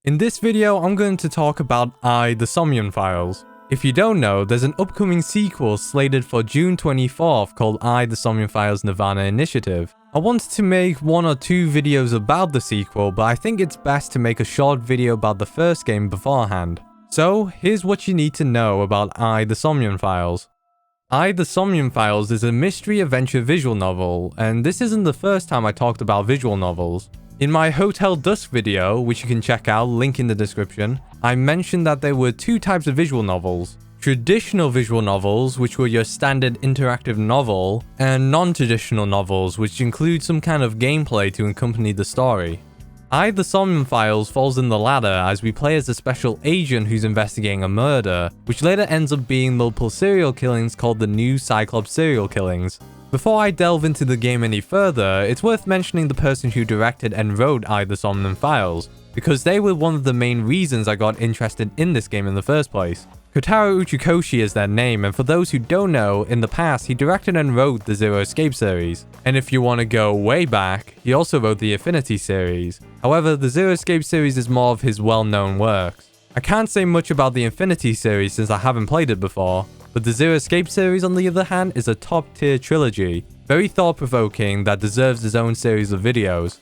In this video, I'm going to talk about the Somnium files. If you don't know, there's an upcoming sequel slated for June 24th called the Somnium Files Nirvana Initiative. I wanted to make 1 or 2 videos about the sequel, but I think it's best to make a short video about the first game beforehand. So, here's what you need to know about the Somnium Files. The Somnium Files is a mystery adventure visual novel, and this isn't the first time I talked about visual novels. In my Hotel Dusk video, which you can check out, link in the description, I mentioned that there were 2 types of visual novels. Traditional visual novels, which were your standard interactive novel, and non-traditional novels, which include some kind of gameplay to accompany the story. The Somnium Files falls in the latter, as we play as a special agent who's investigating a murder, which later ends up being multiple serial killings called the New Cyclops Serial Killings. Before I delve into the game any further, it's worth mentioning the person who directed and wrote the Somnium Files, because they were one of the main reasons I got interested in this game in the first place. Kotaro Uchikoshi is their name, and for those who don't know, in the past he directed and wrote the Zero Escape series. And if you want to go way back, he also wrote the Affinity series. However, the Zero Escape series is more of his well-known works. I can't say much about the Infinity series since I haven't played it before, but the Zero Escape series on the other hand is a top-tier trilogy, very thought-provoking that deserves its own series of videos.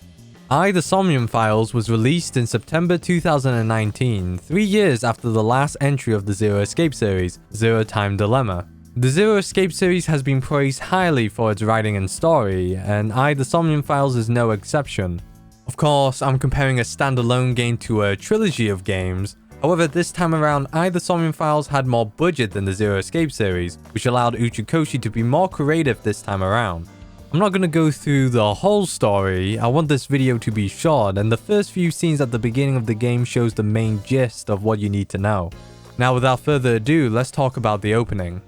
The Somnium Files was released in September 2019, 3 years after the last entry of the Zero Escape series, Zero Time Dilemma. The Zero Escape series has been praised highly for its writing and story, and the Somnium Files is no exception. Of course, I'm comparing a standalone game to a trilogy of games. However, this time around, the Somnium Files had more budget than the Zero Escape series, which allowed Uchikoshi to be more creative this time around. I'm not going to go through the whole story. I want this video to be short, and the first few scenes at the beginning of the game shows the main gist of what you need to know. Now, without further ado, let's talk about the opening.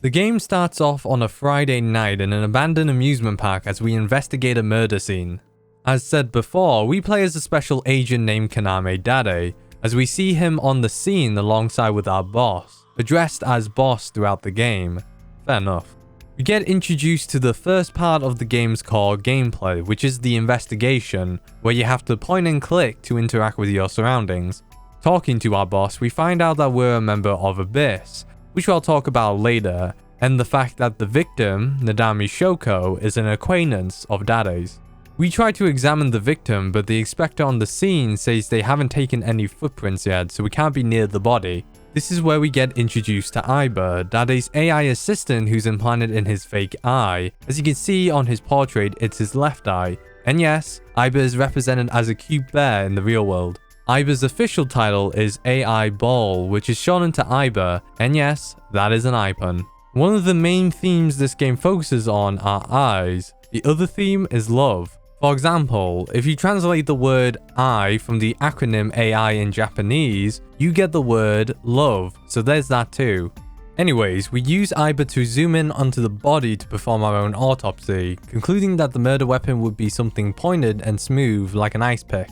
The game starts off on a Friday night in an abandoned amusement park as we investigate a murder scene. As said before, we play as a special agent named Kaname Dade, as we see him on the scene alongside with our boss, addressed as boss throughout the game. Fair enough. We get introduced to the first part of the game's core gameplay, which is the investigation, where you have to point and click to interact with your surroundings. Talking to our boss, we find out that we're a member of Abyss, which I'll talk about later, and the fact that the victim, Nadami Shoko, is an acquaintance of Dade's. We try to examine the victim, but the inspector on the scene says they haven't taken any footprints yet, so we can't be near the body. This is where we get introduced to Aiba, Dade's AI assistant who's implanted in his fake eye. As you can see on his portrait, it's his left eye. And yes, Aiba is represented as a cute bear in the real world. Aiba's official title is AI Ball, which is shown to Aiba, and yes, that is an eye pun. One of the main themes this game focuses on are eyes. The other theme is love. For example, if you translate the word I from the acronym AI in Japanese, you get the word love, so there's that too. Anyways, we use Aiba to zoom in onto the body to perform our own autopsy, concluding that the murder weapon would be something pointed and smooth like an ice pick.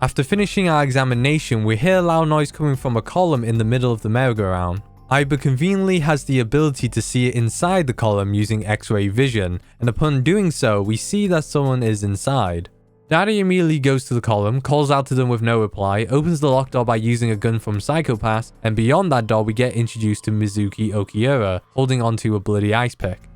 After finishing our examination, we hear a loud noise coming from a column in the middle of the merry-go-round. Aiba conveniently has the ability to see inside the column using X-ray vision, and upon doing so, we see that someone is inside. Dade immediately goes to the column, calls out to them with no reply, opens the locked door by using a gun from Psychopath, and beyond that door we get introduced to Mizuki Okiura, holding onto a bloody ice pick.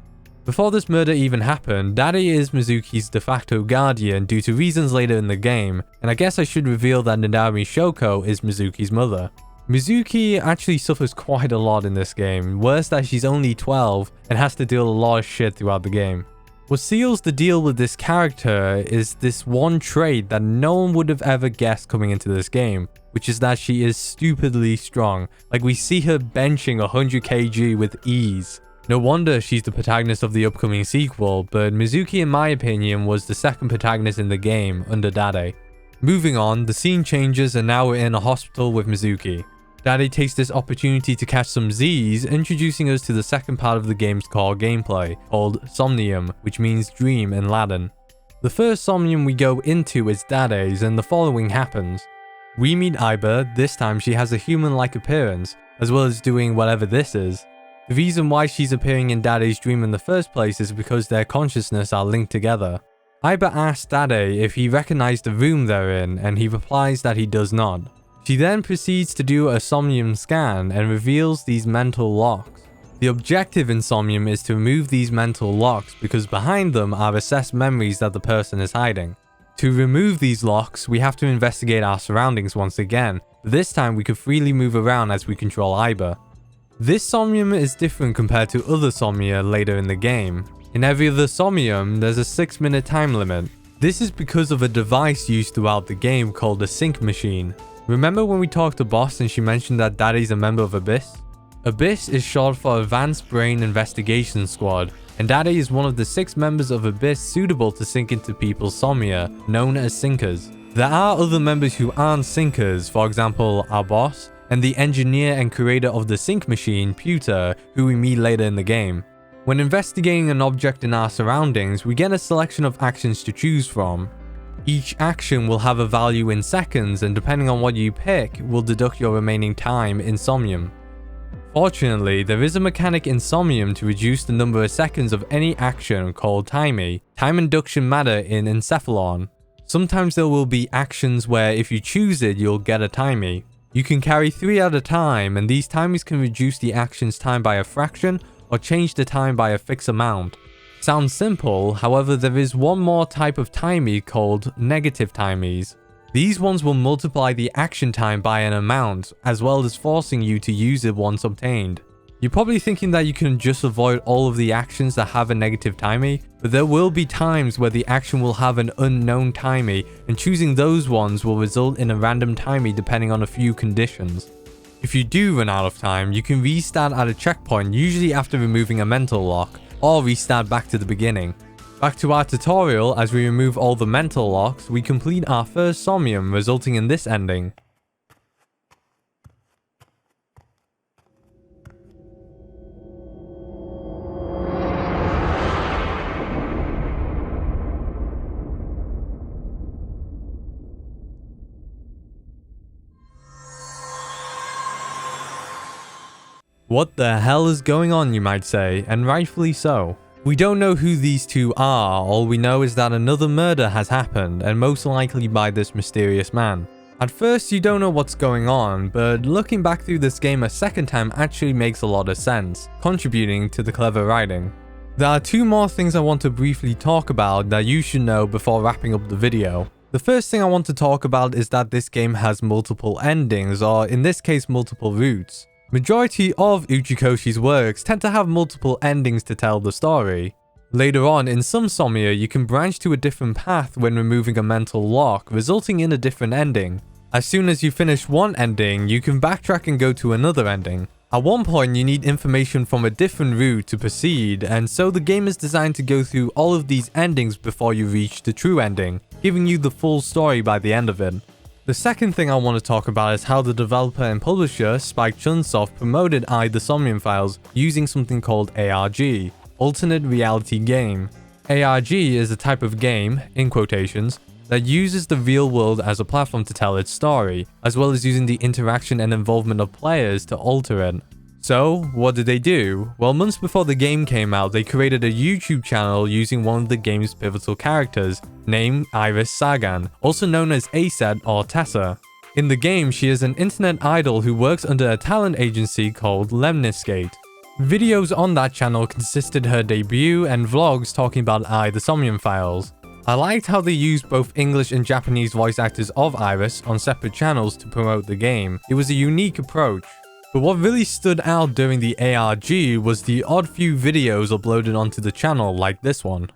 Before this murder even happened, Dade is Mizuki's de facto guardian due to reasons later in the game, and I guess I should reveal that Nadami Shoko is Mizuki's mother. Mizuki actually suffers quite a lot in this game, worse that she's only 12 and has to deal a lot of shit throughout the game. What seals the deal with this character is this one trait that no one would have ever guessed coming into this game, which is that she is stupidly strong. Like, we see her benching 100 kg with ease. No wonder she's the protagonist of the upcoming sequel, but Mizuki in my opinion was the second protagonist in the game under Dade. Moving on, the scene changes and now we're in a hospital with Mizuki. Dade takes this opportunity to catch some Z's, introducing us to the second part of the game's core gameplay, called Somnium, which means dream in Latin. The first Somnium we go into is Dade's, and the following happens. We meet Aiba. This time she has a human-like appearance, as well as doing whatever this is. The reason why she's appearing in Dade's dream in the first place is because their consciousness are linked together. Aiba asks Dade if he recognized the room they're in, and he replies that he does not. She then proceeds to do a Somnium scan and reveals these mental locks. The objective in Somnium is to remove these mental locks because behind them are recessed memories that the person is hiding. To remove these locks, we have to investigate our surroundings once again, but this time we can freely move around as we control Aiba. This Somnium is different compared to other Somnia later in the game. In every other Somnium, there's a 6-minute time limit. This is because of a device used throughout the game called a sync machine. Remember when we talked to Boss and she mentioned that Daddy's a member of Abyss? Abyss is short for Advanced Brain Investigation Squad, and Daddy is one of the 6 members of Abyss suitable to sync into people's Somnia, known as Syncers. There are other members who aren't Syncers, for example our Boss, and the engineer and creator of the sync machine, Pewter, who we meet later in the game. When investigating an object in our surroundings, we get a selection of actions to choose from. Each action will have a value in seconds, and depending on what you pick, will deduct your remaining time in Somnium. Fortunately, there is a mechanic in Somnium to reduce the number of seconds of any action called timey, time induction matter in Encephalon. Sometimes there will be actions where if you choose it, you'll get a timey. You can carry 3 at a time, and these timies can reduce the action's time by a fraction or change the time by a fixed amount. Sounds simple, however there is one more type of timey called negative timies. These ones will multiply the action time by an amount, as well as forcing you to use it once obtained. You're probably thinking that you can just avoid all of the actions that have a negative timey, but there will be times where the action will have an unknown timey, and choosing those ones will result in a random timey depending on a few conditions. If you do run out of time, you can restart at a checkpoint, usually after removing a mental lock, or restart back to the beginning. Back to our tutorial. As we remove all the mental locks, we complete our first Somnium, resulting in this ending. What the hell is going on, you might say, and rightfully so. We don't know who these two are, all we know is that another murder has happened, and most likely by this mysterious man. At first you don't know what's going on, but looking back through this game a second time actually makes a lot of sense, contributing to the clever writing. There are 2 more things I want to briefly talk about that you should know before wrapping up the video. The first thing I want to talk about is that this game has multiple endings, or in this case multiple routes. Majority of Uchikoshi's works tend to have multiple endings to tell the story. Later on, in some Somnia, you can branch to a different path when removing a mental lock, resulting in a different ending. As soon as you finish one ending, you can backtrack and go to another ending. At one point, you need information from a different route to proceed, and so the game is designed to go through all of these endings before you reach the true ending, giving you the full story by the end of it. The second thing I want to talk about is how the developer and publisher, Spike Chunsoft, promoted I the Somnium Files using something called ARG, Alternate Reality Game. ARG is a type of game, in quotations, that uses the real world as a platform to tell its story, as well as using the interaction and involvement of players to alter it. So, what did they do? Well, months before the game came out, they created a YouTube channel using one of the game's pivotal characters, named Iris Sagan, also known as Aset or Tessa. In the game, she is an internet idol who works under a talent agency called Lemniscate. Videos on that channel consisted her debut and vlogs talking about I the Somnium Files. I liked how they used both English and Japanese voice actors of Iris on separate channels to promote the game. It was a unique approach. But what really stood out during the ARG was the odd few videos uploaded onto the channel like this one.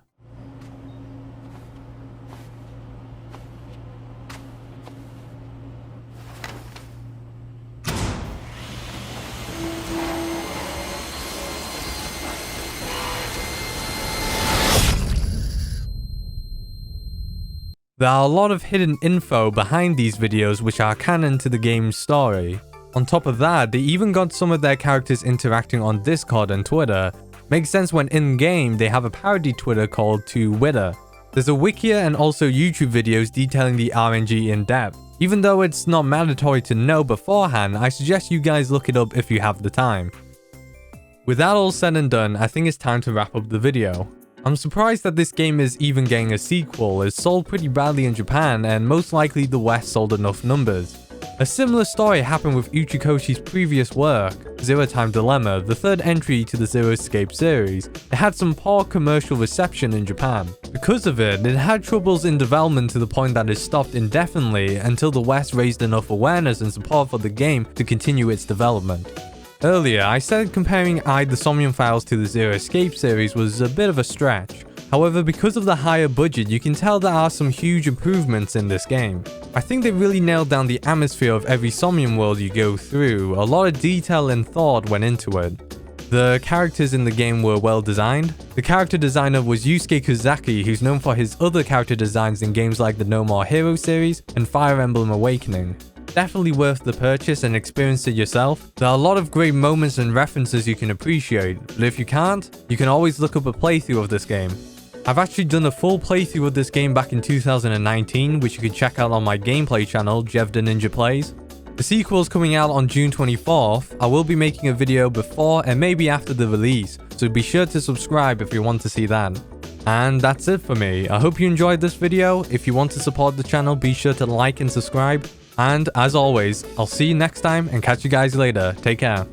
There are a lot of hidden info behind these videos which are canon to the game's story. On top of that, they even got some of their characters interacting on Discord and Twitter. Makes sense when in-game they have a parody Twitter called Twitter. There's a Wikia and also YouTube videos detailing the RNG in depth. Even though it's not mandatory to know beforehand, I suggest you guys look it up if you have the time. With that all said and done, I think it's time to wrap up the video. I'm surprised that this game is even getting a sequel. It sold pretty badly in Japan, and most likely the West sold enough numbers. A similar story happened with Uchikoshi's previous work, Zero Time Dilemma, the third entry to the Zero Escape series. It had some poor commercial reception in Japan. Because of it, it had troubles in development to the point that it stopped indefinitely until the West raised enough awareness and support for the game to continue its development. Earlier, I said comparing the Somnium Files to the Zero Escape series was a bit of a stretch. However, because of the higher budget, you can tell there are some huge improvements in this game. I think they really nailed down the atmosphere of every Somnium world you go through. A lot of detail and thought went into it. The characters in the game were well designed. The character designer was Yusuke Kozaki, who's known for his other character designs in games like the No More Heroes series and Fire Emblem Awakening. Definitely worth the purchase and experience it yourself. There are a lot of great moments and references you can appreciate, but if you can't, you can always look up a playthrough of this game. I've actually done a full playthrough of this game back in 2019, which you can check out on my gameplay channel, Jev the Ninja Plays. The sequel is coming out on June 24th. I will be making a video before and maybe after the release, so be sure to subscribe if you want to see that. And that's it for me. I hope you enjoyed this video. If you want to support the channel, be sure to like and subscribe. And as always, I'll see you next time and catch you guys later. Take care.